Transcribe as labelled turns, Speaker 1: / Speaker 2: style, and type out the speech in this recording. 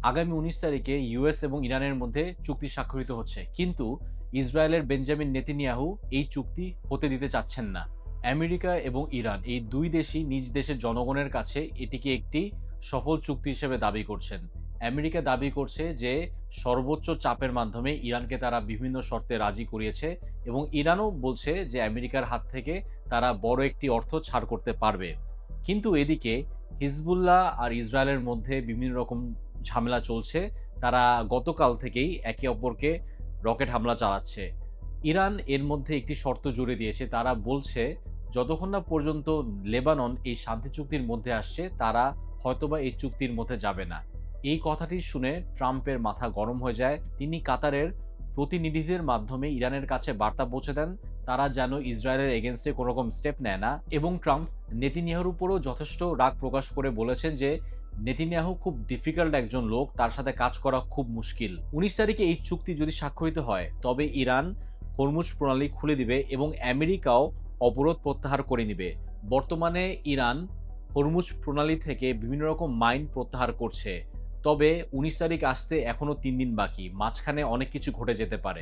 Speaker 1: আগামী ১৯ তারিখে ইউএস এবং ইরানের মধ্যে চুক্তি স্বাক্ষরিত হচ্ছে, কিন্তু ইসরায়েলের বেঞ্জামিন নেতানিয়াহু এই চুক্তি হতে দিতে চাচ্ছেন না। আমেরিকা এবং ইরান এই দুই দেশই নিজ দেশের জনগণের কাছে এটিকে একটি সফল চুক্তি হিসেবে দাবি করছেন। আমেরিকা দাবি করছে যে সর্বোচ্চ চাপের মাধ্যমে ইরানকে তারা বিভিন্ন শর্তে রাজি করিয়েছে, এবং ইরানও বলছে যে আমেরিকার হাত থেকে তারা বড় একটি অর্থ ছাড় করতে পারবে। কিন্তু এদিকে হিজবুল্লাহ আর ইসরায়েলের মধ্যে বিভিন্ন রকম ঝামেলা চলছে। তারা গতকাল থেকেই একে অপরকে রকেট হামলা চালাচ্ছে। ইরান এর মধ্যে একটি শর্ত জুড়ে দিয়েছে। তারা বলছে যতক্ষণ না পর্যন্ত লেবানন এই শান্তি চুক্তির মধ্যে আসছে, তারা হয়তোবা এই চুক্তির মধ্যে যাবে না। এই কথাটি শুনে ট্রাম্পের মাথা গরম হয়ে যায়। তিনি কাতারের প্রতিনিধিদের মাধ্যমে ইরানের কাছে বার্তা পৌঁছে দেন, তারা যেন ইসরায়েলের এগেইনস্টে কোনো রকম স্টেপ নেয় না। এবং ট্রাম্প নেতানিয়াহুর উপরও যথেষ্ট রাগ প্রকাশ করে বলেছেন যে নেতানিয়াহু খুব ডিফিকাল্ট একজন লোক, তার সাথে কাজ করা খুব মুশকিল। ১৯ তারিখে এই চুক্তি যদি স্বাক্ষরিত হয়, তবে ইরান হরমুজ প্রণালী খুলে দিবে এবং আমেরিকাও অবরোধ প্রত্যাহার করে নিবে। বর্তমানে ইরান হরমুজ প্রণালী থেকে বিভিন্ন রকম মাইন প্রত্যাহার করছে। তবে ১৯ তারিখ আসতে এখনো ৩ দিন বাকি। মাঝখানে অনেক কিছু ঘটে যেতে পারে।